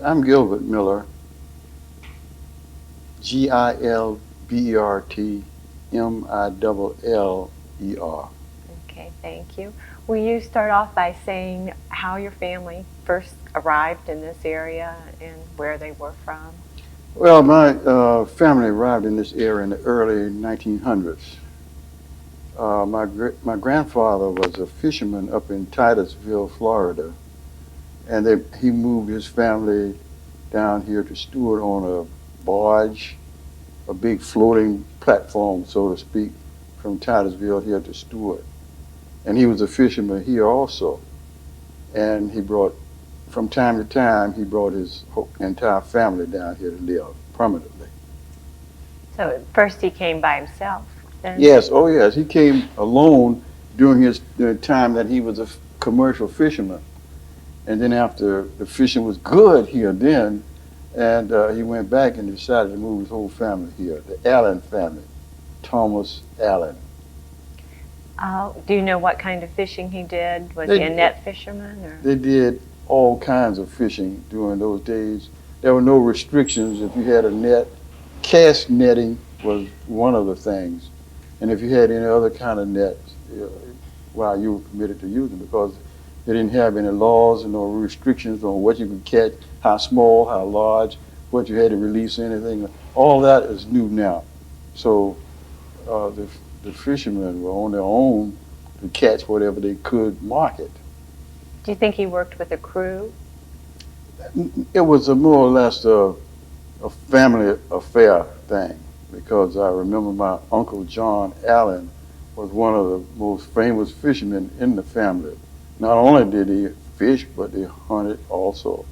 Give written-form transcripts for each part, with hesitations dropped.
I'm Gilbert Miller, GilbertMiller. Okay, thank you. Will you start off by saying how your family first arrived in this area and where they were from? Well, my family arrived in this area in the early 1900s. My grandfather was a fisherman up in Titusville, Florida, and he moved his family down here to Stewart on a barge, a big floating platform, so to speak, from Titusville here to Stewart. And he was a fisherman here also. And from time to time, he brought his entire family down here to live permanently. So at first he came by himself. Then? Yes, oh yes, he came alone during his time that he was a commercial fisherman. And then after the fishing was good here then, and he went back and decided to move his whole family here, the Allen family, Thomas Allen. Do you know what kind of fishing he did? Was They- he a net fisherman? Or? They did all kinds of fishing during those days. There were no restrictions if you had a net. Cast netting was one of the things. And if you had any other kind of nets, well, you were permitted to use them because they didn't have any laws and no restrictions on what you could catch, how small, how large, what you had to release, anything. All that is new now. So the fishermen were on their own to catch whatever they could market. Do you think he worked with a crew? It was a more or less a family affair thing because I remember my uncle John Allen was one of the most famous fishermen in the family. Not only did he fish, but they hunted also.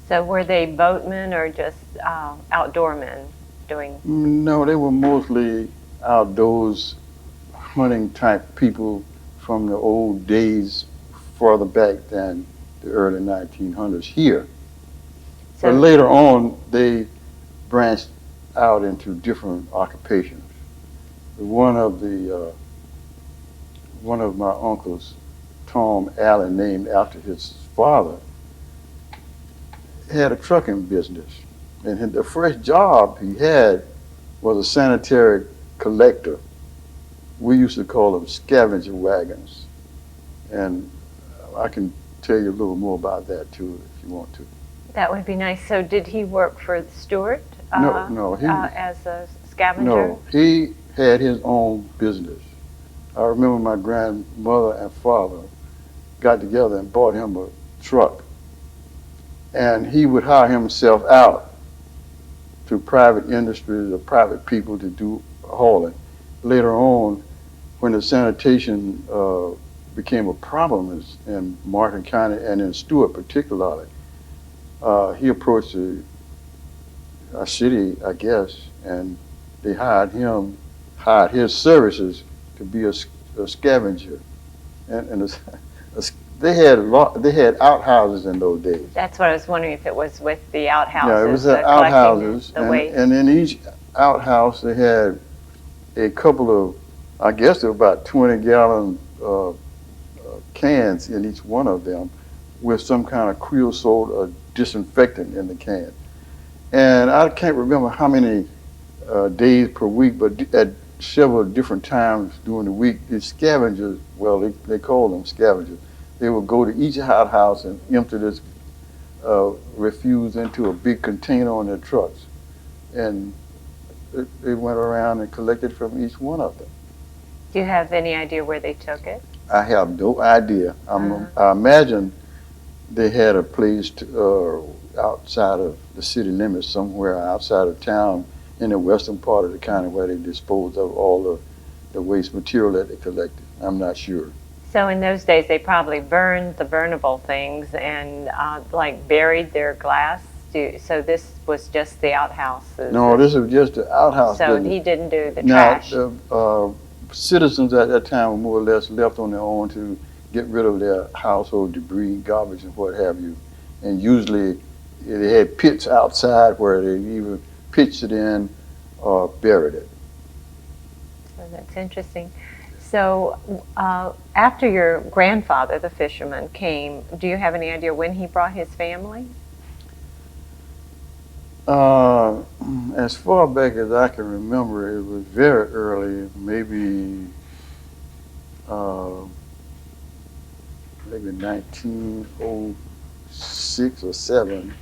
So were they boatmen or just outdoor men doing? No, they were mostly outdoors hunting type people from the old days farther back than the early 1900s here. But later on, they branched out into different occupations. One of my uncles, Tom Allen, named after his father, had a trucking business, and the first job he had was a sanitary collector. We used to call them scavenger wagons, and I can tell you a little more about that too if you want to. That would be nice. So did he work for Stewart? No, as a scavenger? No, he had his own business. I remember my grandmother and father got together and bought him a truck, and he would hire himself out to private industries or private people to do hauling. Later on, when the sanitation became a problem in Martin County and in Stewart particularly, he approached a city, I guess, and they hired his services to be a scavenger. And they had outhouses in those days. That's what I was wondering, if it was with the outhouses. Yeah, it was the outhouses, waste. and in each outhouse they had a couple of, I guess there were about 20-gallon cans in each one of them with some kind of creosote or disinfectant in the can. And I can't remember how many days per week, but at several different times during the week, the scavengers, well, they call them scavengers, they would go to each outhouse and empty this refuse into a big container on their trucks. And they went around and collected from each one of them. Do you have any idea where they took it? I have no idea. I imagine they had a place outside of the city limits, somewhere outside of town in the western part of the county where they disposed of all the waste material that they collected. I'm not sure. So in those days, they probably burned the burnable things and like buried their glass. So this was just the outhouses. No, this was just the outhouse. So business. he didn't do the Now, trash. the citizens at that time were more or less left on their own to get rid of their household debris, garbage, and what have you. And usually they had pits outside where they either pitched it in or buried it. So that's interesting. So after your grandfather, the fisherman, came, do you have any idea when he brought his family? Uh, as far back as I can remember, it was very early, uh, maybe 1906 or 7,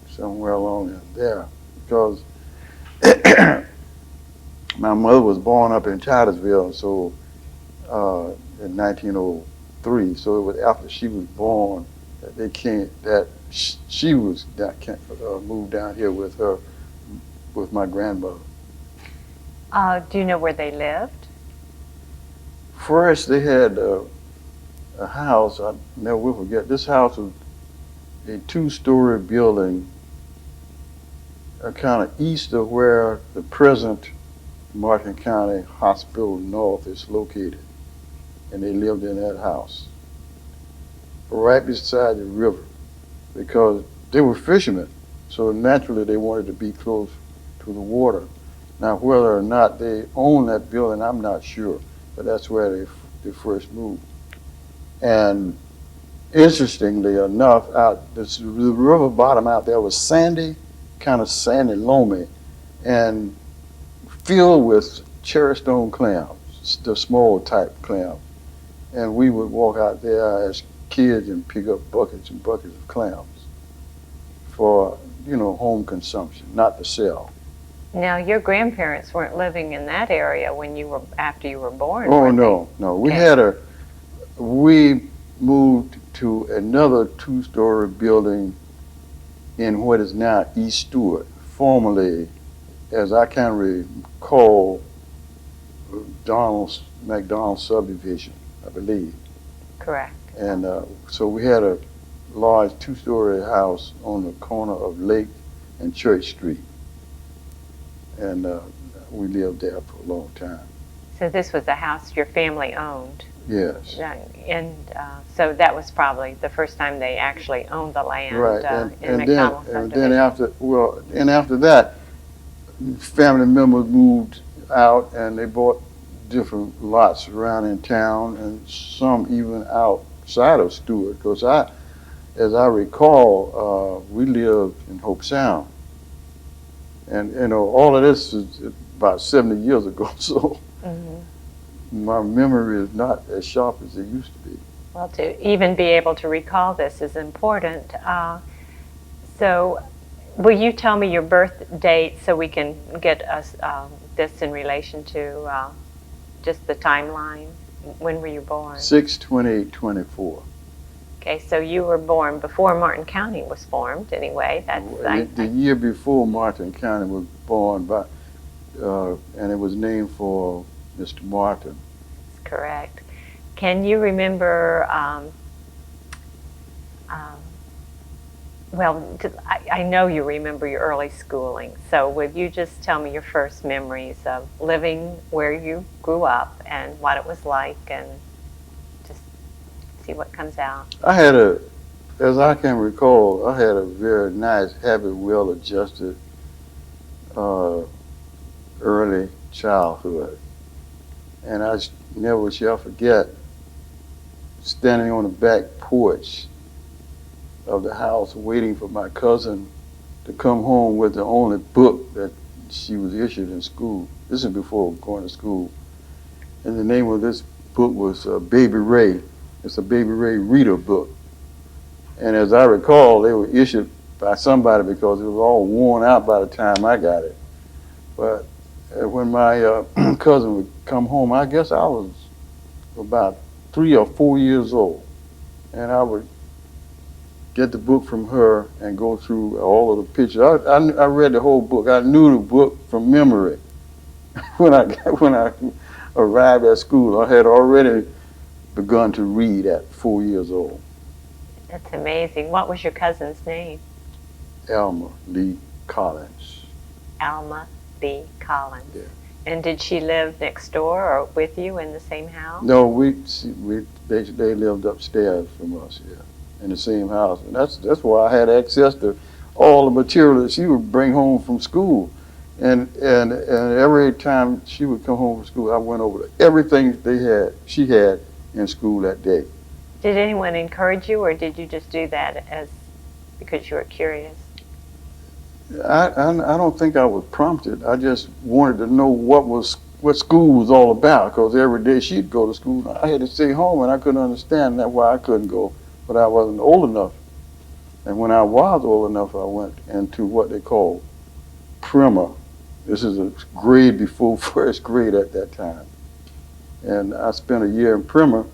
somewhere along in there, because my mother was born up in Titusville, so in 1903. So it was after she was born that they came. That she was moved down here with my grandmother. Do you know where they lived? First, they had a house. I never will forget. This house was a two-story building, kind of east of where the present Martin County Hospital North is located, and they lived in that house right beside the river because they were fishermen, so naturally they wanted to be close to the water. Now, whether or not they own that building, I'm not sure, but that's where they first moved. And interestingly enough, the river bottom out there was sandy, kind of sandy, loamy, and filled with cherry stone clams, the small type clams. And we would walk out there as kids and pick up buckets and buckets of clams for, home consumption, not to sell. Now, your grandparents weren't living in that area when you were after you were born, Oh were they? no, no. Okay. We moved to another two-story building in what is now East Stewart, formerly, as I can recall, McDonald's subdivision, I believe. Correct. And so we had a large two-story house on the corner of Lake and Church Street, and we lived there for a long time. So this was a house your family owned. Yes. And so that was probably the first time they actually owned the land Right, in McDonald's and subdivision. then after that, family members moved out and they bought different lots around in town and some even outside of Stewart. Because as I recall, we lived in Hope Sound, and all of this is about 70 years ago. So my memory is not as sharp as it used to be. Well, to even be able to recall this is important. So, will you tell me your birth date so we can get us this in relation to just the timeline? When were you born? 6/28/24. Okay, so you were born before Martin County was formed. Anyway, The year before Martin County was born, and it was named for Mr. Martin. That's correct. Can you remember? Well, I know you remember your early schooling. So, would you just tell me your first memories of living where you grew up and what it was like, and just see what comes out? As I can recall, I had a very nice, happy, well-adjusted early childhood. And I never shall forget standing on the back porch of the house waiting for my cousin to come home with the only book that she was issued in school. This is before going to school. And the name of this book was Baby Ray. It's a Baby Ray reader book. And as I recall, they were issued by somebody because it was all worn out by the time I got it. But when my cousin would come home, I guess I was about 3 or 4 years old. And I would get the book from her and go through all of the pictures. I read the whole book. I knew the book from memory. when I arrived at school, I had already begun to read at 4 years old. That's amazing. What was your cousin's name? Elmer Lee Collins. Alma B. Collins. Yeah. And did she live next door or with you in the same house? No, they lived upstairs from us, yeah, in the same house, and that's why I had access to all the material that she would bring home from school, and every time she would come home from school, I went over to everything she had in school that day. Did anyone encourage you, or did you just do that because you were curious? I don't think I was prompted. I just wanted to know what school was all about, because every day she'd go to school. I had to stay home, and I couldn't understand that why I couldn't go, but I wasn't old enough. And when I was old enough, I went into what they call primer. This is a grade before first grade at that time. And I spent a year in primer.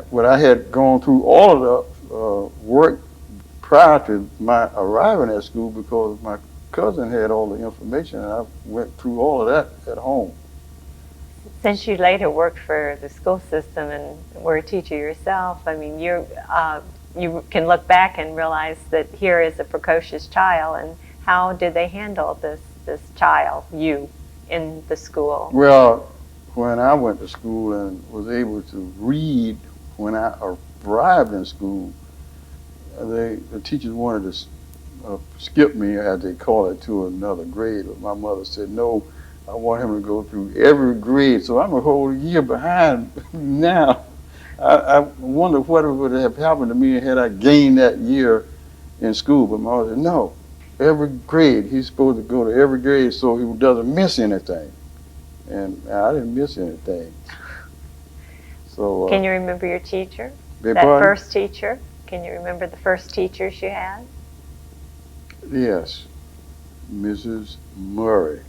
When I had gone through all of the work prior to my arriving at school, because my cousin had all the information, and I went through all of that at home. Since you later worked for the school system and were a teacher yourself, I mean, you can look back and realize that here is a precocious child, and how did they handle this child, you, in the school? Well, when I went to school and was able to read when I arrived in school, the teachers wanted to skip me, as they call it, to another grade. But my mother said, no, I want him to go through every grade. So I'm a whole year behind now. I wonder what would have happened to me had I gained that year in school. But my mother said, no, every grade, he's supposed to go to every grade so he doesn't miss anything. And I didn't miss anything. So Can you remember your teacher? That Pardon? First teacher? Can you remember the first teachers you had? Yes, Mrs. Murray.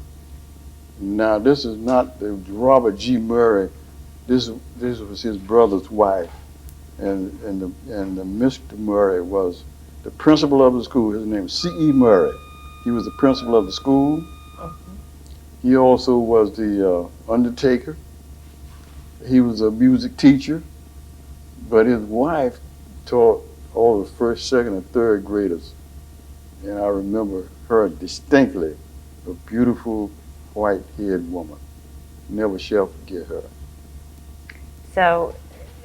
Now, this is not the Robert G. Murray. This was his brother's wife, and the Mr. Murray was the principal of the school. His name was C.E. Murray. He was the principal of the school. Mm-hmm. He also was the undertaker. He was a music teacher, but his wife taught all the first, second, and third graders. And I remember her distinctly, a beautiful white-haired woman. Never shall forget her. So,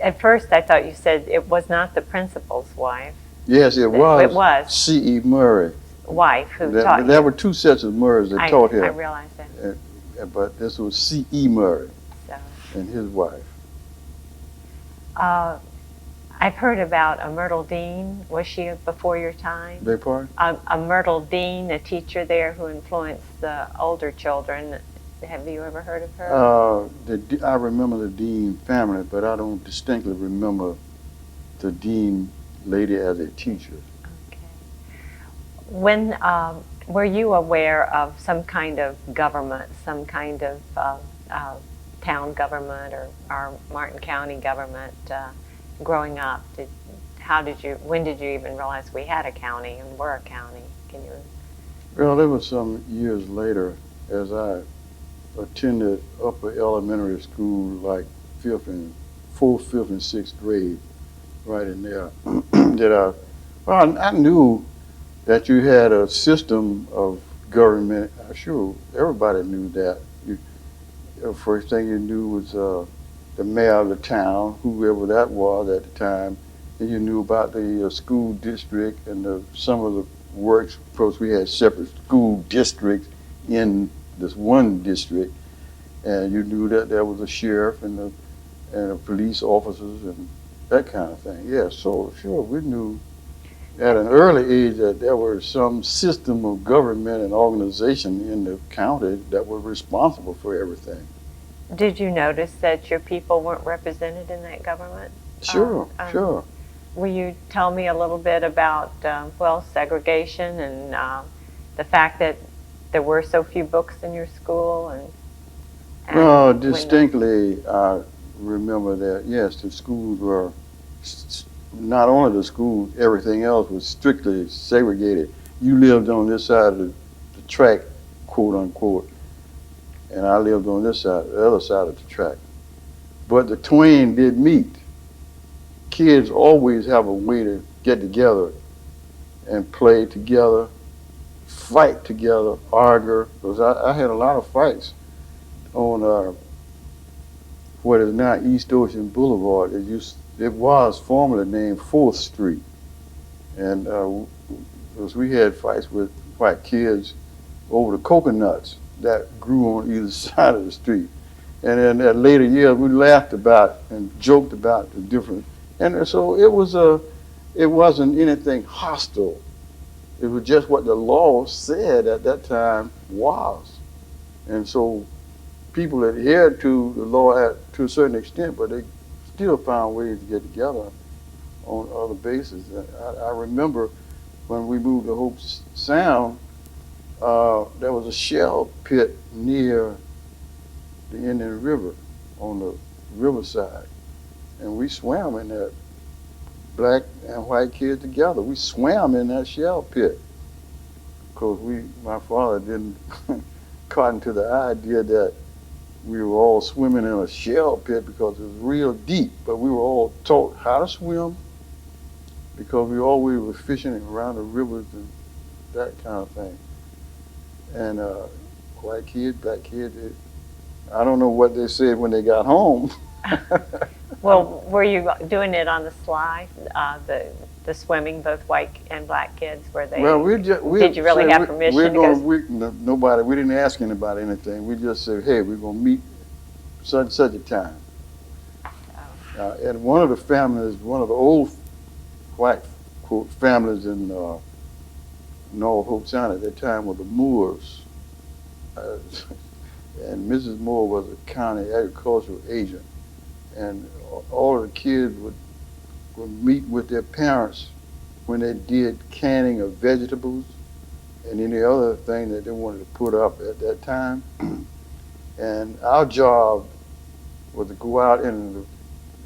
at first I thought you said it was not the principal's wife. Yes, it was. It was. C.E. Murray. Wife who taught you. There were two sets of Murrays that taught him. I realize that. But this was C.E. Murray So. and his wife. I've heard about a Myrtle Dean. Was she before your time? Beg pardon? A Myrtle Dean, a teacher there who influenced the older children. Have you ever heard of her? I remember the Dean family, but I don't distinctly remember the Dean lady as a teacher. Okay. When were you aware of some kind of government, some kind of town government or Martin County government growing up? When did you even realize we had a county and were a county? Can you? Well, it was some years later, as I attended upper elementary school, like fourth, fifth, and sixth grade, right in there. I knew that you had a system of government. Sure, everybody knew that. The first thing you knew was the mayor of the town, whoever that was at the time. And you knew about the school district and some of the works. Of course, we had separate school districts in this one district, and you knew that there was a sheriff and the police officers and that kind of thing. Yeah, so sure, we knew at an early age that there was some system of government and organization in the county that was responsible for everything. Did you notice that your people weren't represented in that government? Sure, sure. Will you tell me a little bit about, segregation and the fact that there were so few books in your school? Well, distinctly, I remember that, yes, the schools were, not only the schools, everything else was strictly segregated. You lived on this side of the track, quote unquote, and I lived on this side, the other side of the track. But the twain did meet. Kids always have a way to get together and play together, fight together, argue. Because I had a lot of fights on what is now East Ocean Boulevard. It was formerly named 4th Street. And because we had fights with white kids over the coconuts that grew on either side of the street. And in that later years, we laughed about and joked about the different. And so it wasn't anything hostile It was just what the law said at that time was. And so people adhered to the law to a certain extent, but they still found ways to get together on other bases. I remember when we moved to Hope Sound, there was a shell pit near the Indian River on the riverside, and we swam in that, black and white kids together. We swam in that shell pit because my father didn't cotton to the idea that we were all swimming in a shell pit because it was real deep, but we were all taught how to swim because we always were fishing around the rivers and that kind of thing. And white kids, black kids, I don't know what they said when they got home. Well, were you doing it on the sly, the swimming, both white and black kids? Were they? Well, did you really have permission? Nobody. We didn't ask anybody anything. We just said, "Hey, we're gonna meet such a time." And one of the families, one of the old white quote families in North Hope Sound at that time were the Moores, and Mrs. Moore was a county agricultural agent, and all of the kids would meet with their parents when they did canning of vegetables and any other thing that they wanted to put up at that time. And our job was to go out in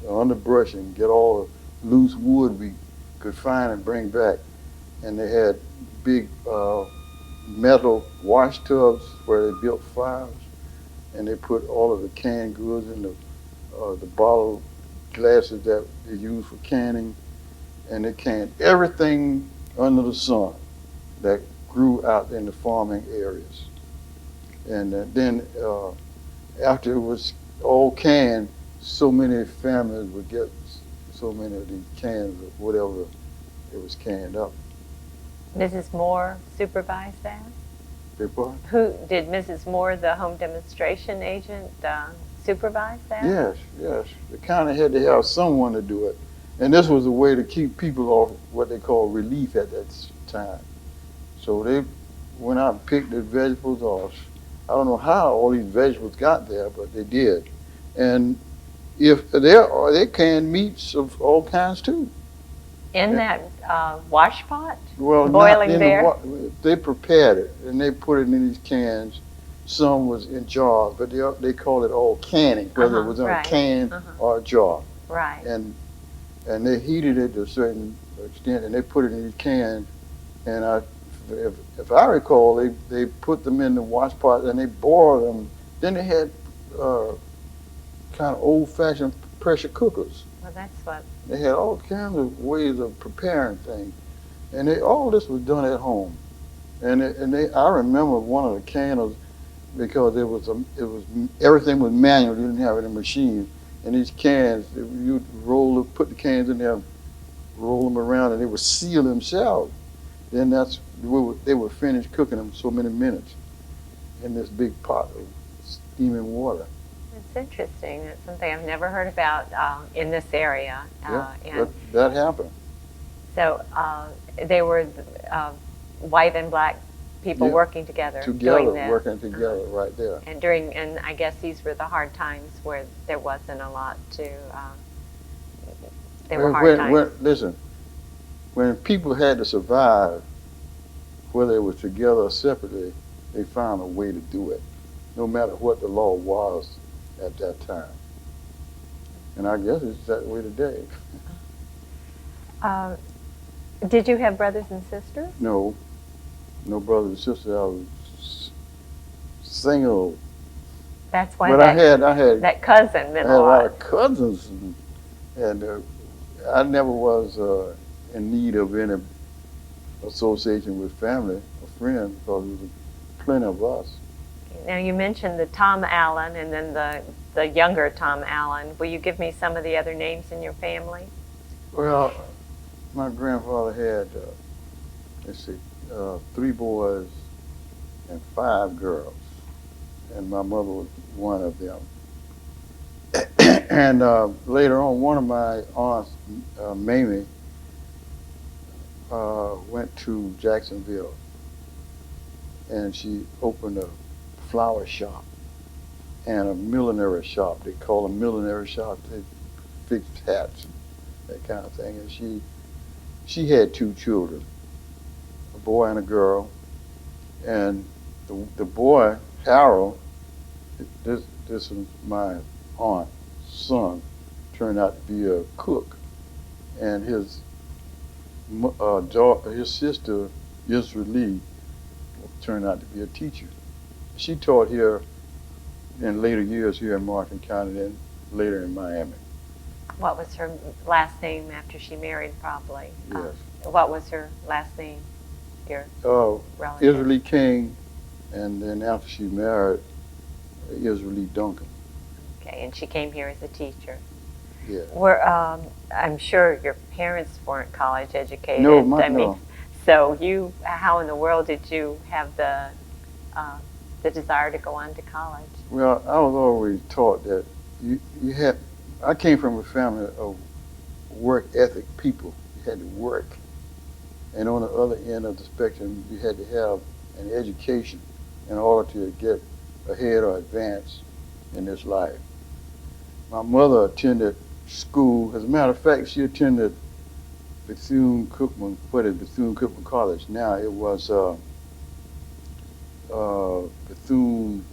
the underbrush and get all the loose wood we could find and bring back. And they had big metal wash tubs where they built fires, and they put all of the canned goods in the bottle glasses that they used for canning, and they canned everything under the sun that grew out in the farming areas. And then after it was all canned, so many families would get so many of these cans of whatever it was canned up. Mrs. Moore supervised that? Who did Mrs. Moore, the home demonstration agent, supervise that? Yes, yes. The county had to have someone to do it. And this was a way to keep people off what they call relief at that time. So they went out and picked the vegetables off. I don't know how all these vegetables got there, but they did. And if they canned meats of all kinds too. In that wash pot? Well, boiling not in there? They prepared it and they put it in these cans. Some was in jars, but they call it all canning, whether it was in a can or a jar. Right. And they heated it to a certain extent, and they put it in these cans. And if I recall, they put them in the wash pot and they boiled them. Then they had kind of old-fashioned pressure cookers. Well, that's what. They had all kinds of ways of preparing things, and all this was done at home. And I remember one of the canners, because it was everything was manual. You didn't have any machine. And these cans, you put the cans in there, roll them around, and they would seal themselves. Then they would finish cooking them so many minutes in this big pot of steaming water. It's interesting. It's something I've never heard about in this area. That happened. So they were white and black people working together doing this. Working together right there. And I guess these were the hard times where there wasn't a lot to. They were hard times. Listen, when people had to survive, whether it was together or separately, they found a way to do it, no matter what the law was at that time. And I guess it's that way today. Did you have brothers and sisters? No brothers and sisters. I was single. That's why. But I had that cousin. I had a lot of cousins, and I never was in need of any association with family or friends because there was plenty of us. Now you mentioned the Tom Allen and then the younger Tom Allen. Will you give me some of the other names in your family? Well, my grandfather had, 3 boys and 5 girls, and my mother was one of them. And later on, one of my aunts, Mamie, went to Jacksonville, and she opened a flower shop and a millinery shop. They call them millinery shops. They fix hats, that kind of thing. And she had two children, a boy and a girl. And the boy, Harold, this is my aunt's son, turned out to be a cook. And his sister, Israeli, turned out to be a teacher. She taught here in later years here in Martin County, and later in Miami. What was her last name after she married, probably? Yes. What was her last name, your relative? Israeli King, and then after she married, Israeli Duncan. Okay, and she came here as a teacher. Yeah. I'm sure your parents weren't college educated. No, no. So how in the world did you have the desire to go on to college? Well, I was always taught that I came from a family of work ethic people. You had to work. And on the other end of the spectrum, you had to have an education in order to get ahead or advance in this life. My mother attended school. As a matter of fact, she attended Bethune-Cookman, what is Bethune-Cookman College now? It was Bethune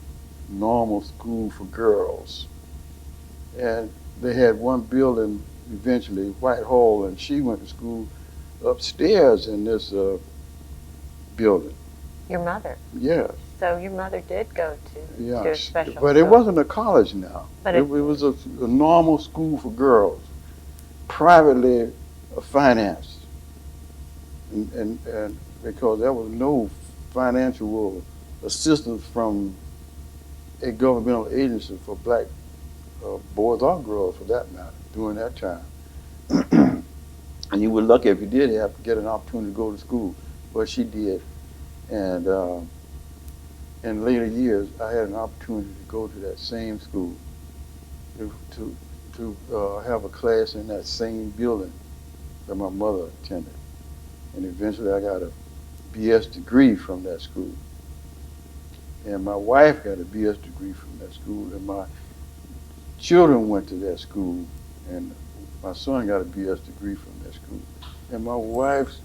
Normal School for Girls. And they had one building eventually, Whitehall, and she went to school upstairs in this building. Your mother? Yes. So your mother did go to a special but school. It wasn't a college now. But it was a normal school for girls, privately financed. And because there was no financial assistance from a governmental agency for black boys or girls, for that matter, during that time. And you were lucky if you did have to get an opportunity to go to school. But she did. And in later years, I had an opportunity to go to that same school, to have a class in that same building that my mother attended. And eventually I got a BS degree from that school. And my wife got a BS degree from that school. And my children went to that school. And my son got a BS degree from that school. And my wife's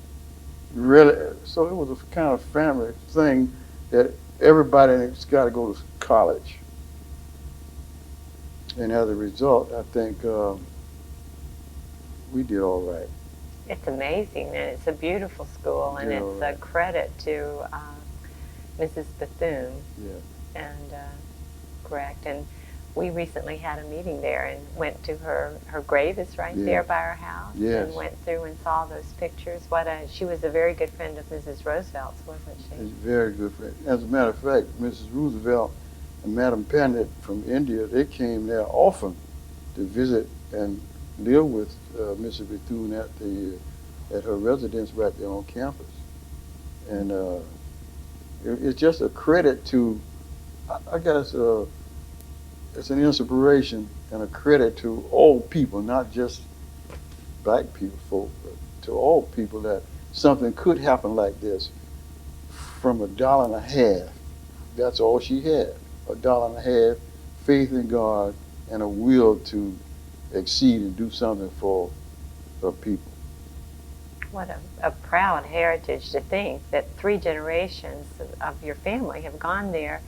so it was a kind of family thing that everybody's got to go to college. And as a result, I think we did all right. It's amazing, and it's a beautiful school, and it's a credit to Mrs. Bethune. Yeah. And correct. And we recently had a meeting there and went to her grave is right there by our house. Yes. And went through and saw those pictures. She was a very good friend of Mrs. Roosevelt's, wasn't she? She's a very good friend. As a matter of fact, Mrs. Roosevelt and Madam Pendant from India, they came there often to visit and live with Mrs. Bethune at her residence right there on campus. And it's just a credit to, I guess, it's an inspiration and a credit to all people, not just black people, folk, but to all people, that something could happen like this from $1.50. That's all she had, $1.50, faith in God, and a will to exceed and do something for her people. What a proud heritage to think that 3 generations of your family have gone there.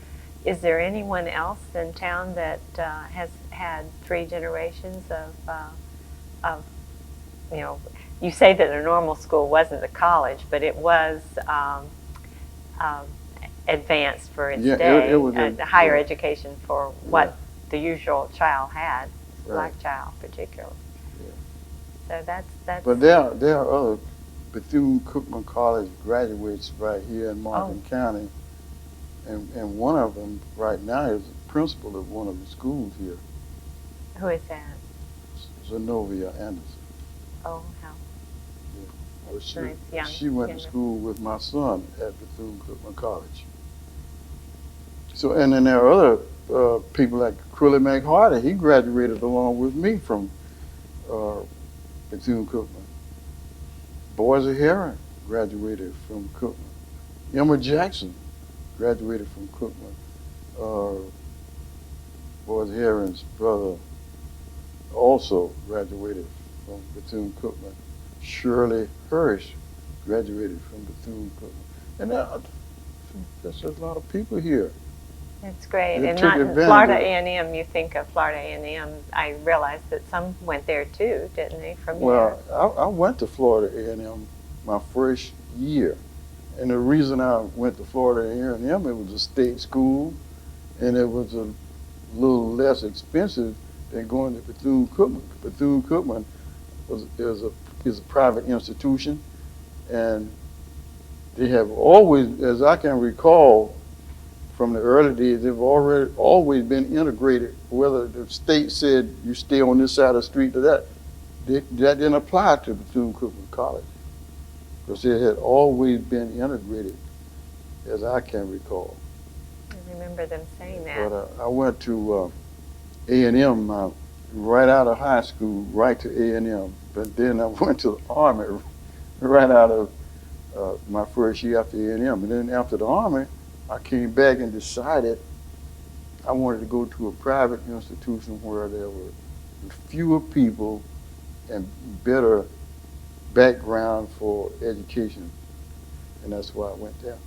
Is there anyone else in town that has had 3 generations of, you say that a normal school wasn't a college, but it was advanced for its day, it was a higher education for what the usual child had, black child particularly. Yeah. So that's. But there are other Bethune-Cookman College graduates right here in Martin County. And one of them right now is the principal of one of the schools here. Who is that? Zenobia Anderson. Oh, how? Yeah. Well, nice. She went to school with my son at Bethune-Cookman College. So, and then there are other people like Crilly McHardy. He graduated along with me from Bethune-Cookman. Boys of Heron graduated from Cookman. Emma Jackson graduated from Cookman. Boyd Herron's brother also graduated from Bethune-Cookman. Shirley Hirsch graduated from Bethune-Cookman. And there's a lot of people here. That's great. They And took not advantage Florida of it. A&M, you think of Florida A&M. I realized that some went there too, didn't they, from Well, I went to Florida A&M my first year. And the reason I went to Florida A&M, it was a state school, and it was a little less expensive than going to Bethune-Cookman. Bethune-Cookman is a private institution, and they have always, as I can recall, from the early days, they've always been integrated. Whether the state said you stay on this side of the street to that didn't apply to Bethune-Cookman College, because it had always been integrated, as I can recall. I remember them saying that. But I went to A&M right out of high school, right to A&M. But then I went to the Army right out of my first year after A&M. And then after the Army, I came back and decided I wanted to go to a private institution where there were fewer people and better background for education. And that's why I went there.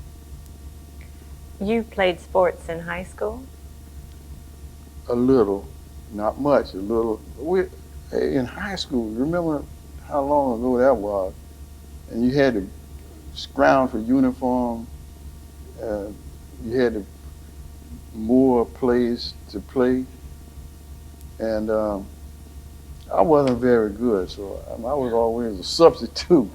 You played sports in high school? A little, not much, a little. In high school, remember how long ago that was? And you had to scrounge for uniform. You had to more place to play. And I wasn't very good, so I was always a substitute.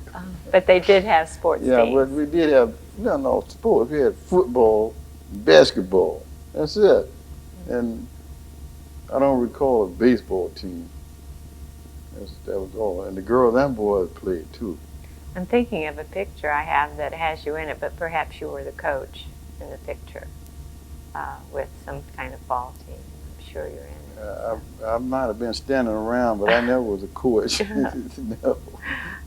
But they did have sports Yeah, teams. but we did have, no sports. We had football, basketball. That's it. And I don't recall a baseball team. That was all. And the girls and boys played too. I'm thinking of a picture I have that has you in it, but perhaps you were the coach in the picture with some kind of ball team. I'm sure you're in it. I might have been standing around, but I never was a coach. No.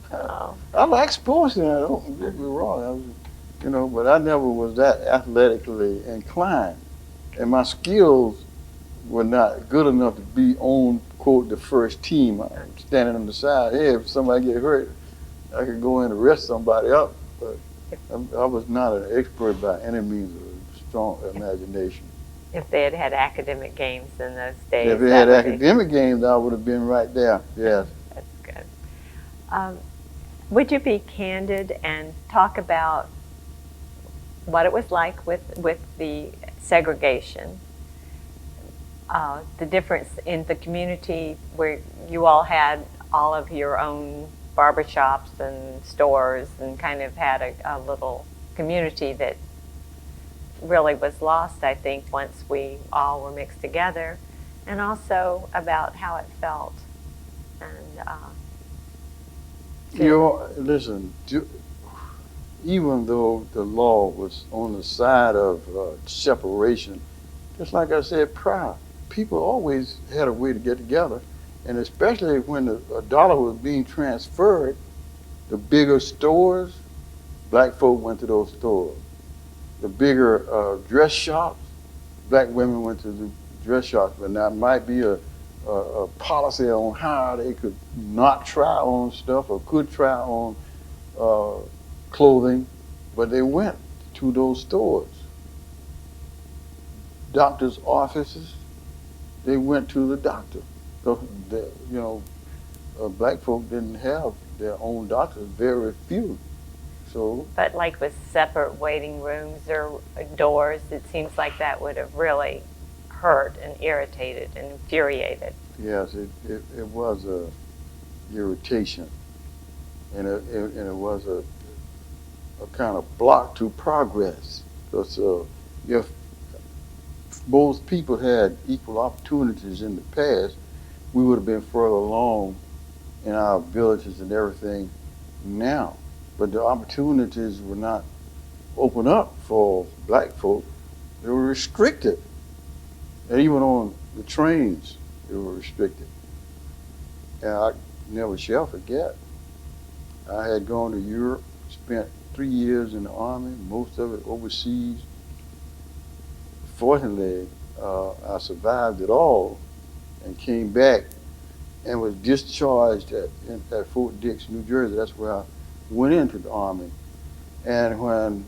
Oh. I like sports, don't get me wrong. But I never was that athletically inclined. And my skills were not good enough to be on, quote, the first team. I'm standing on the side. Hey, if somebody get hurt, I could go in and rest somebody up. But I was not an expert by any means of a strong imagination. If they had had academic games in those days. If they had academic games, I would have been right there, yes. That's good. Would you be candid and talk about what it was like with the segregation, the difference in the community where you all had all of your own barbershops and stores and kind of had a little community that really was lost, I think, once we all were mixed together, and also about how it felt. And listen, even though the law was on the side of separation, just like I said prior, people always had a way to get together. And especially when a dollar was being transferred, the bigger stores, black folk went to those stores. The bigger dress shops, black women went to the dress shops. But now it might be a policy on how they could not try on stuff or could try on clothing, but they went to those stores. Doctors' offices, they went to the doctor. So, black folk didn't have their own doctors, very few. So, but like with separate waiting rooms or doors, it seems like that would have really hurt and irritated and infuriated. Yes, it was a irritation, and it was a kind of block to progress. Because if most people had equal opportunities in the past, we would have been further along in our villages and everything now. But the opportunities were not open up for black folk. They were restricted. And even on the trains, they were restricted. And I never shall forget, I had gone to Europe spent 3 years in the Army, most of it overseas. Fortunately, I survived it all and came back and was discharged at Fort Dix, New Jersey. That's where I went into the Army. And when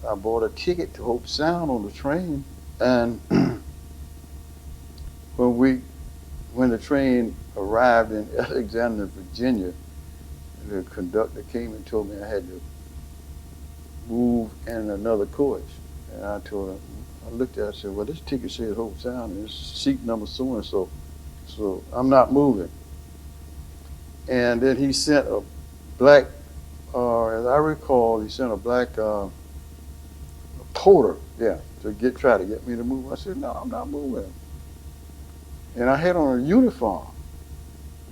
I bought a ticket to Hope Sound on the train, and when we when the train arrived in Alexandria, Virginia, the conductor came and told me I had to move in another coach. And I told him, I looked at it and said, well, this ticket says Hope Sound, and it's seat number so and so, so I'm not moving. And then he sent a black, as I recall, he sent a black porter, yeah, to try to get me to move. I said, no, I'm not moving. And I had on a uniform,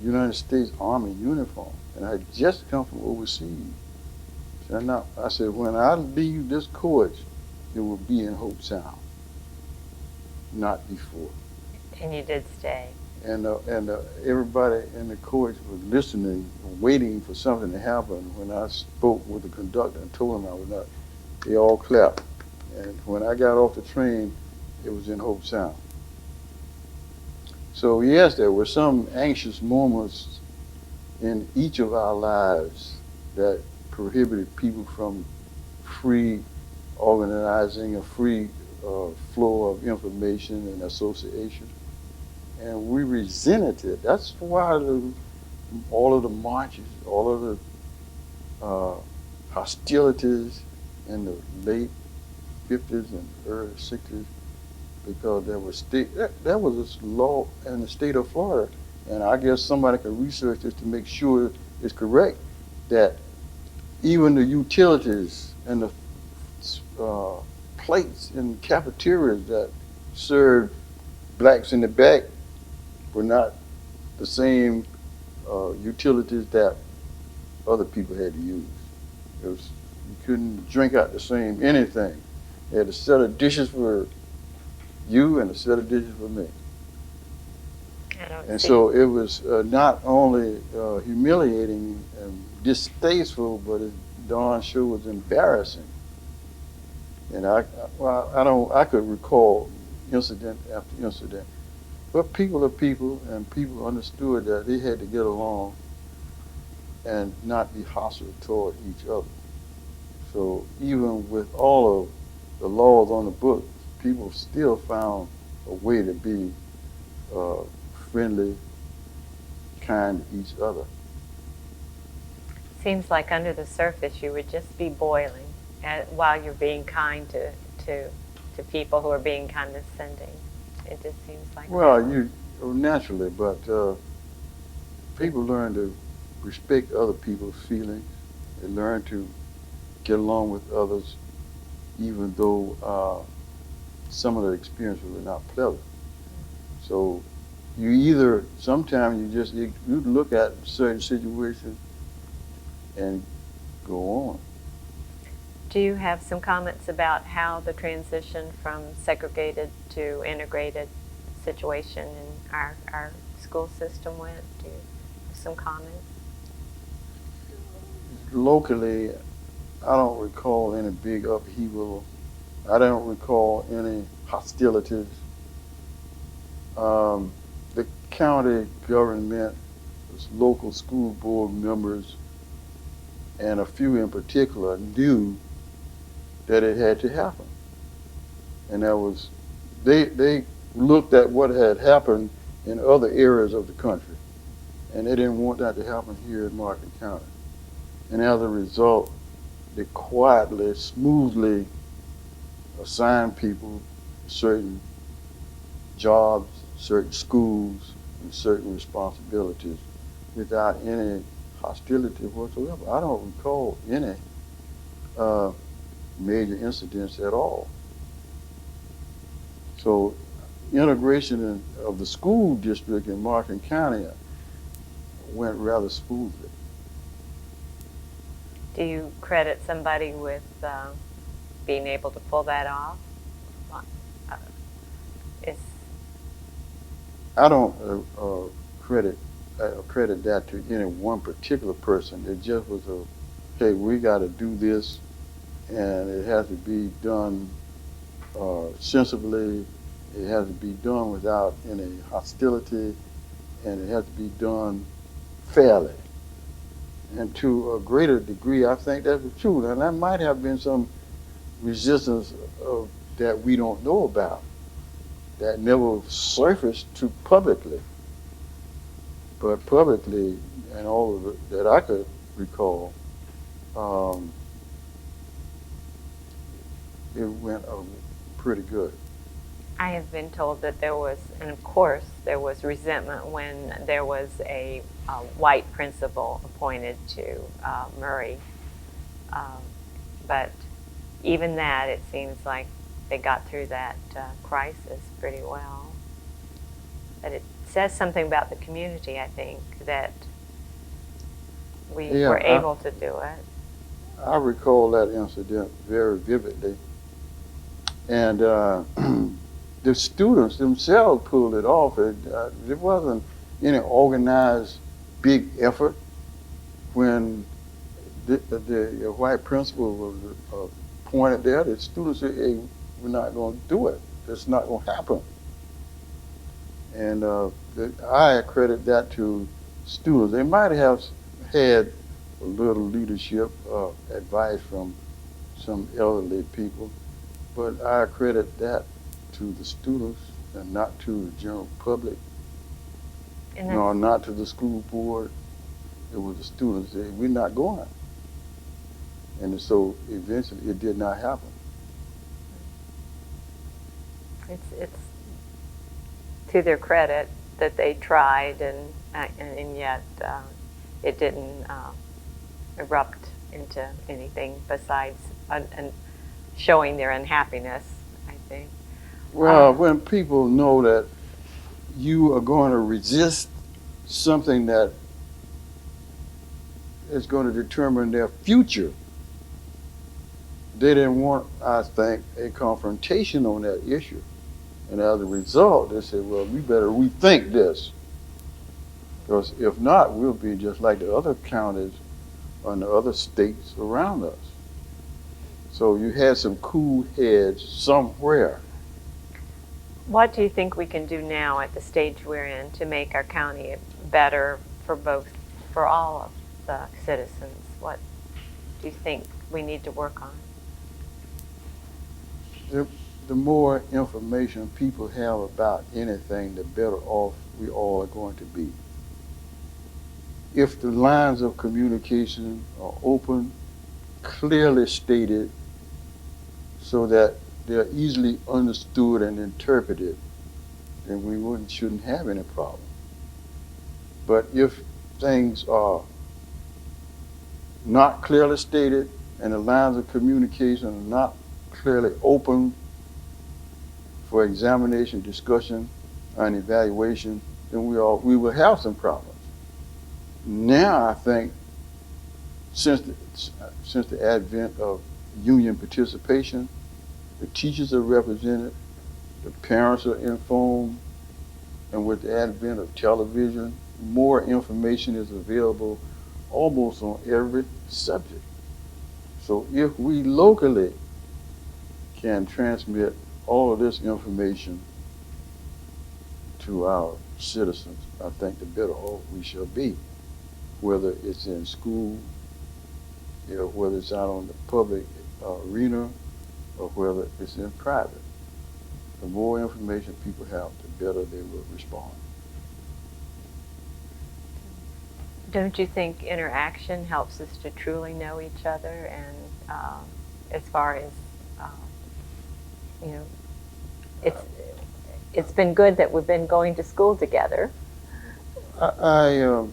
United States Army uniform, and I had just come from overseas. So now, I said, when I leave this coach, it will be in Hope Sound, not before. And you did stay. And everybody in the coach was listening, waiting for something to happen. When I spoke with the conductor and told him I was not, they all clapped. And when I got off the train, it was in Hope Sound. So yes, there were some anxious moments in each of our lives that prohibited people from free organizing, a free flow of information and association. And we resented it. That's why all of the marches, all of the hostilities in the late 50s and early 60s, because there was this law in the state of Florida, and I guess somebody could research this to make sure it's correct, that even the utilities and the plates in cafeterias that served blacks in the back were not the same utilities that other people had to use. You couldn't drink out the same anything. They had a set of dishes for you and a set of dishes for me. And so it was not only humiliating and distasteful, but it darn sure was embarrassing. And I could recall incident after incident. But people are people, and people understood that they had to get along and not be hostile toward each other. So even with all of the laws on the book, people still found a way to be friendly, kind to each other. Seems like under the surface you would just be boiling while you're being kind to people who are being condescending. It just seems like you naturally, but people learn to respect other people's feelings. They learn to get along with others, even though some of the experiences were not pleasant. So sometimes you look at certain situations and go on. Do you have some comments about how the transition from segregated to integrated situation in our school system went? Do you have some comments? Locally, I don't recall any big upheaval. I don't recall any hostilities. The county government, local school board members, and a few in particular knew that it had to happen. And they looked at what had happened in other areas of the country, and they didn't want that to happen here in Martin County. And as a result, they quietly, smoothly assigned people certain jobs, certain schools, and certain responsibilities without any hostility whatsoever. I don't recall any major incidents at all. So integration of the school district in Martin County went rather smoothly. Do you credit somebody with being able to pull that off? I don't credit that to any one particular person. It just was okay, we got to do this, and it has to be done sensibly. It has to be done without any hostility, and it has to be done fairly. And to a greater degree, I think that's the truth. And there might have been some resistance that we don't know about, that never surfaced too publicly. But publicly, and all of it that I could recall, um, it went pretty good. I have been told that there was, and of course, there was resentment when there was a white principal appointed to Murray. Um, but even that, it seems like they got through that crisis pretty well. But it says something about the community, I think, that we Yeah, were able to do it. I recall that incident very vividly. And the students themselves pulled it off. It wasn't any organized big effort. When the white principal was appointed there, the students said, hey, we're not going to do it. It's not going to happen. And I credit that to students. They might have had a little leadership advice from some elderly people, but I credit that to the students and not to the general public, nor not to the school board. It was the students that said, we're not going. And so eventually it did not happen. It's to their credit that they tried, and yet it didn't erupt into anything besides showing their unhappiness, I think. Well, when people know that you are going to resist something that is going to determine their future, they didn't want, I think, a confrontation on that issue. And as a result, they said, well, we better rethink this. Because if not, we'll be just like the other counties and the other states around us. So you had some cool heads somewhere. What do you think we can do now at the stage we're in to make our county better for all of the citizens? What do you think we need to work on? The more information people have about anything, the better off we all are going to be. If the lines of communication are open, clearly stated, so that they're easily understood and interpreted, then we shouldn't have any problem. But if things are not clearly stated and the lines of communication are not clearly open for examination, discussion, and evaluation, then we will have some problems. Now I think since the advent of union participation, the teachers are represented, the parents are informed, and with the advent of television, more information is available almost on every subject. So if we locally can transmit all of this information to our citizens, I think the better off we shall be, whether it's in school, whether it's out on the public arena, or whether it's in private. The more information people have, the better they will respond. Don't you think interaction helps us to truly know each other? And as far as it's been good that we've been going to school together. I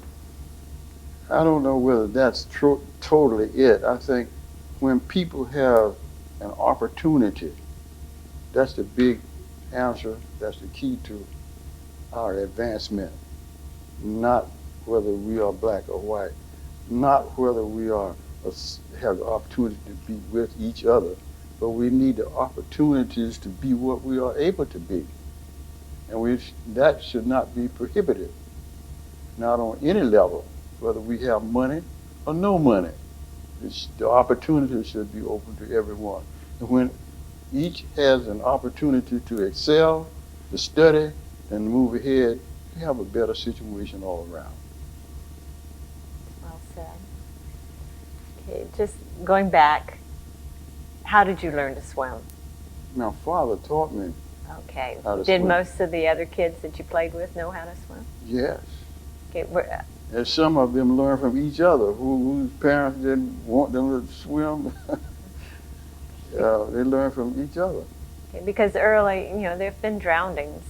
don't know whether that's totally it. I think when people have an opportunity, that's the big answer. That's the key to our advancement. Not whether we are black or white, not whether we have the opportunity to be with each other, but we need the opportunities to be what we are able to be. And that should not be prohibited, not on any level, whether we have money or no money. The opportunity should be open to everyone. And when each has an opportunity to excel, to study, and move ahead, you have a better situation all around. Well said. Okay, just going back, how did you learn to swim? My father taught me Okay. how to Did swim. most of the other kids that you played with know how to swim? Yes. Okay. And some of them learn from each other whose parents didn't want them to swim. They learn from each other. Okay, because early, there have been drownings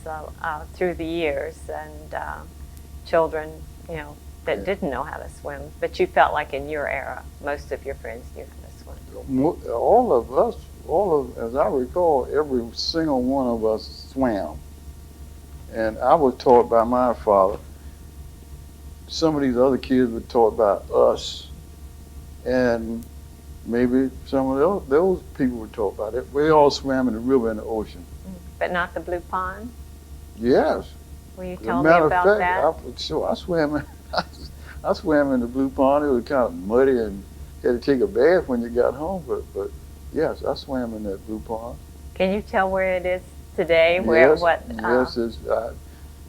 through the years, and children, that didn't know how to swim. But you felt like in your era, most of your friends knew how to swim. All of us, as I recall, every single one of us swam. And I was taught by my father. Some of these other kids were taught by us, and maybe some of those people were taught by it. We all swam in the river and the ocean. But not the blue pond? Yes. Will you As a tell me matter about of fact, that? I swam. I swam in the blue pond. It was kind of muddy, and you had to take a bath when you got home. But yes, I swam in that blue pond. Can you tell where it is today? Yes, it's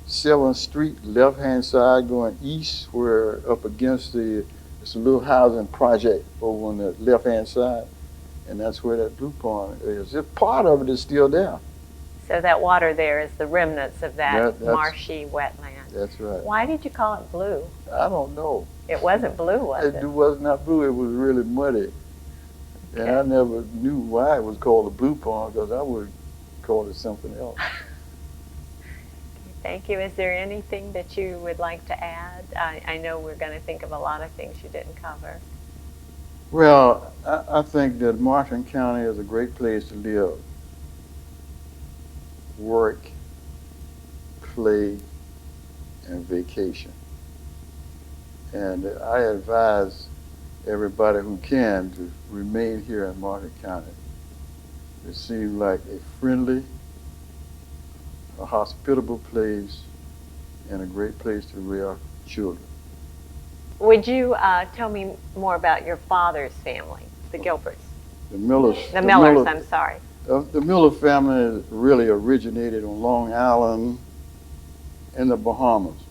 7th Street, left-hand side going east. We're up against it's a little housing project over on the left-hand side, and that's where that blue pond is. Part of it is still there. So that water there is the remnants of that That's marshy wetland. That's right. Why did you call it blue? I don't know. It wasn't blue, was it? It was not blue. It was really muddy. Okay. And I never knew why it was called a blue pond, because I would call it something else. Thank you. Is there anything that you would like to add? I know we're going to think of a lot of things you didn't cover. Well, I think that Martin County is a great place to live, work, play, and vacation. And I advise everybody who can to remain here in Martin County. It seems like a friendly, a hospitable place, and a great place to rear children. Would you tell me more about your father's family, the Gilberts? The Millers. The Millers, I'm sorry. The Miller family really originated on Long Island in the Bahamas.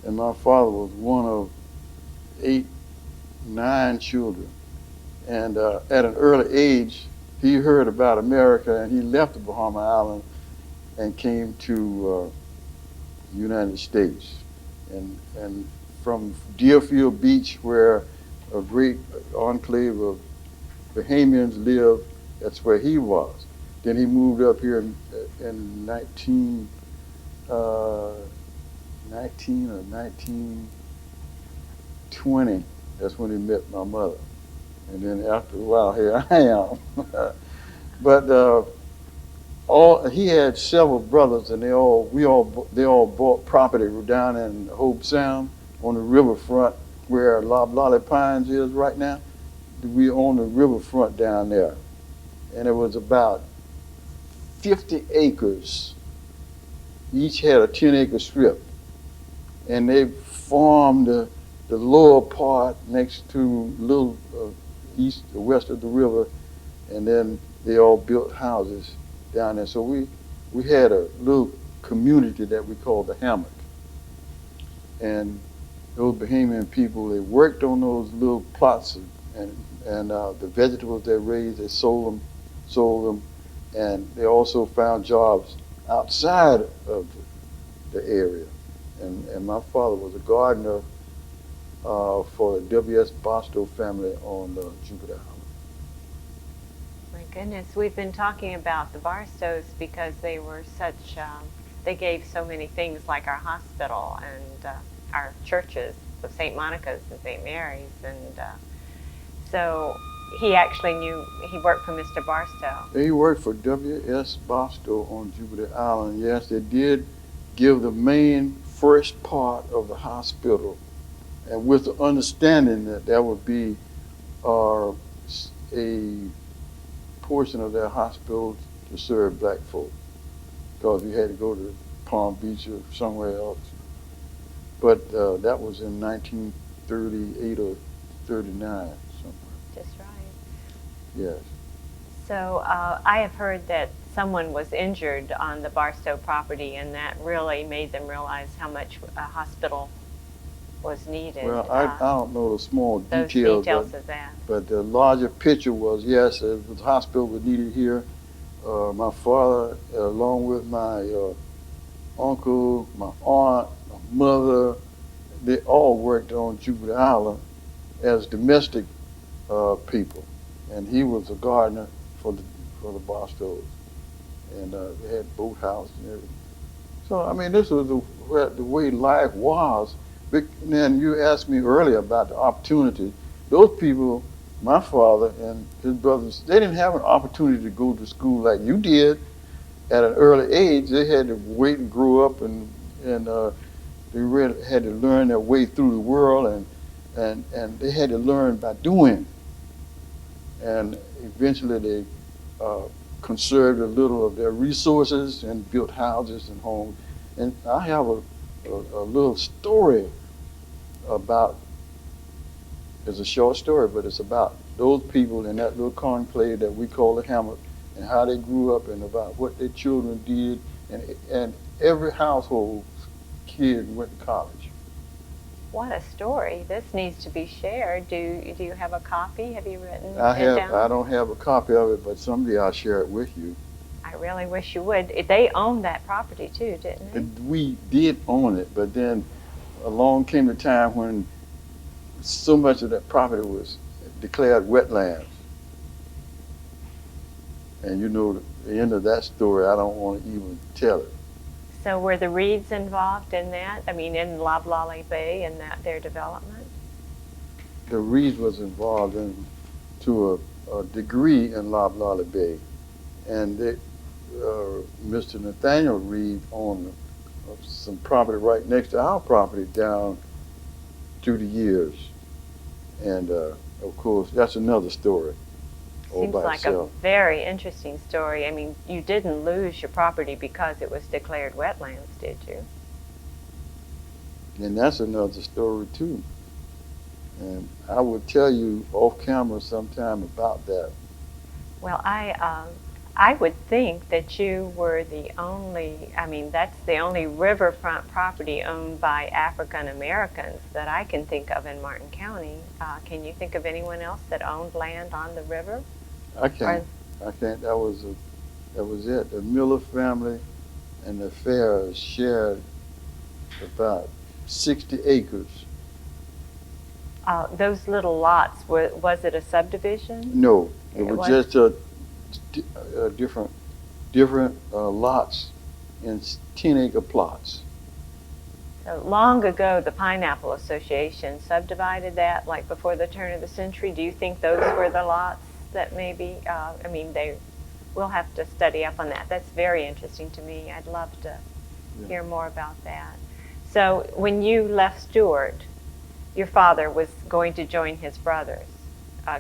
And my father was one of 8, 9 children. And at an early age, he heard about America, and he left the Bahama Island and came to the United States. And from Deerfield Beach, where a great enclave of Bahamians lived, that's where he was. Then he moved up here in 19 or 1920. That's when he met my mother. And then after a while, here I am. But he had several brothers, and they all bought property down in Hope Sound on the riverfront where Loblolly Pines is right now. We own the riverfront down there, and it was about 50 acres. Each had a 10-acre strip, and they farmed the lower part next to little west of the river, and then they all built houses down there. So we had a little community that we called the Hammock, and those Bahamian people, they worked on those little plots, and the vegetables they raised, they sold them, and they also found jobs outside of the area. And my father was a gardener for the W.S. Barstow family on Jupiter Island. My goodness, we've been talking about the Barstows because they were such, they gave so many things like our hospital and our churches of St. Monica's and St. Mary's. And so he actually he worked for Mr. Barstow. He worked for W.S. Barstow on Jupiter Island. Yes, they did give the main first part of the hospital, and with the understanding that there would be a portion of their hospital to serve black folk, because we had to go to Palm Beach or somewhere else. But that was in 1938 or 39, somewhere. just right. Yes. So I have heard that someone was injured on the Barstow property, and that really made them realize how much a hospital was needed. Well, I don't know the small Those details, details of that. but the larger picture was, yes, the hospital was needed here. My father, along with my uncle, my aunt, my mother, they all worked on Jupiter Island as domestic people, and he was a gardener for the Barstows, and they had boathouse and everything. So I mean, this was the way life was. But then you asked me earlier about the opportunity. Those people, my father and his brothers, they didn't have an opportunity to go to school like you did at an early age. They had to wait and grow up, and they really had to learn their way through the world, and they had to learn by doing. And eventually they conserved a little of their resources and built houses and homes. And I have a little story about, it's a short story, but it's about those people in that little conclave that we call the Hamlet, and how they grew up, and about what their children did, and every household kid went to college. What a story! This needs to be shared. Do you have a copy? Have you written I it have. down? I don't have a copy of it, but someday I'll share it with you. I really wish you would. They owned that property too, didn't they? We did own it, but then along came the time when so much of that property was declared wetlands. And you know the end of that story, I don't want to even tell it. So were the Reeds involved in that? I mean, in Loblolly Bay and their development? The Reeds was involved to a degree in Loblolly Bay. And Mr. Nathaniel Reed owned some property right next to our property down through the years. And of course, that's another story. Seems like a very interesting story. I mean, you didn't lose your property because it was declared wetlands, did you? And that's another story too. And I will tell you off camera sometime about that. Well, I would think that you were the only, I mean, that's the only riverfront property owned by African Americans that I can think of in Martin County. Can you think of anyone else that owned land on the river? I can't. That was it. The Miller family and the Farrers shared about 60 acres. Those little lots, was it a subdivision? No, it was just different lots in 10-acre plots. So long ago, the Pineapple Association subdivided that, like before the turn of the century. Do you think those were the lots that maybe, I mean, we'll have to study up on that. That's very interesting to me. I'd love to hear more about that. So when you left Stewart, your father was going to join his brothers,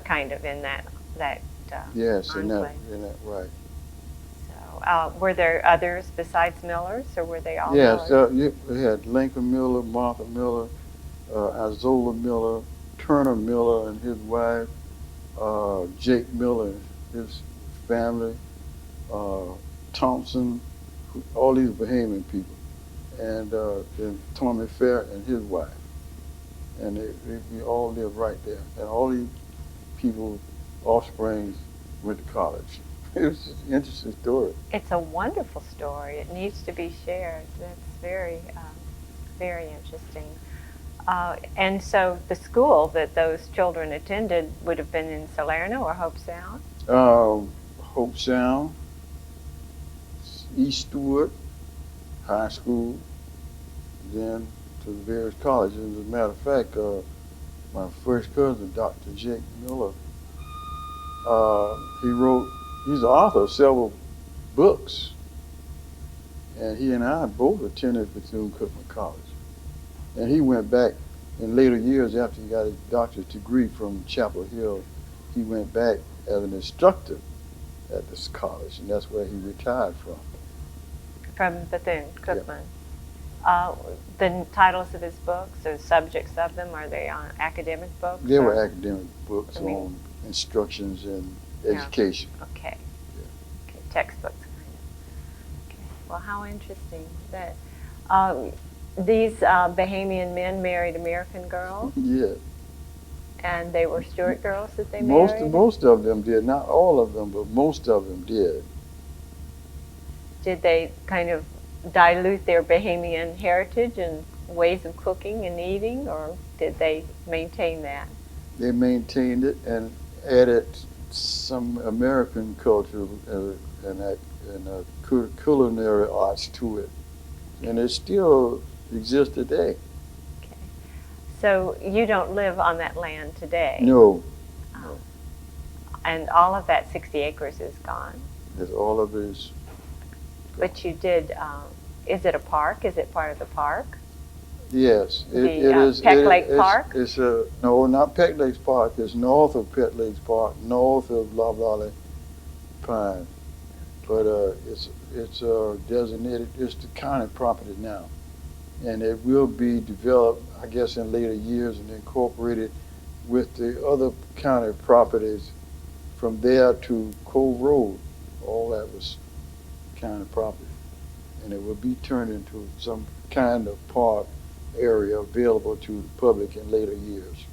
kind of in that yes, enclave. in that right. So were there others besides Millers, or were they all Yes, Millers? we had Lincoln Miller, Martha Miller, Izola Miller, Turner Miller and his wife, Jake Miller and his family, Thompson, all these Bahamian people, and then Tommy Fair and his wife. And we all lived right there. And all these people, offsprings, went to college. It was just an interesting story. It's a wonderful story. It needs to be shared. That's very, very interesting. And so the school that those children attended would have been in Salerno or Hope Sound? Hope Sound, East Stewart High School, then to the various colleges. As a matter of fact, my first cousin, Dr. Jake Miller, he's the author of several books. And he and I both attended Bethune-Cookman College. And he went back in later years after he got his doctorate degree from Chapel Hill. He went back as an instructor at this college, and that's where he retired from. From Bethune-Cookman. Yeah. The titles of his books, the subjects of them, are they on academic books? They were academic books on instructions and Yeah. education. Okay. Okay, textbooks kind of. Okay. Well, how interesting that these Bahamian men married American girls, Yeah. and they were Stewart girls that they Most married. most of them did, not all of them, but most of them did. Did they kind of dilute their Bahamian heritage and ways of cooking and eating, or did they maintain that? They maintained it and added some American culture and culinary arts to it, and it still exists today. Okay. So you don't live on that land today? No, Oh. And all of that 60 acres is gone? it's all of it is. But you did, is it a park? Is it part of the park? Yes, The it is. Peck Lake Park? It's no, not Peck Lakes Park. It's north of Peck Lakes Park, north of La Valley Pine. But it's designated. It's the county property now, and it will be developed, I guess, in later years and incorporated with the other county properties from there to Cove Road. All that was county property, and it will be turned into some kind of park area available to the public in later years.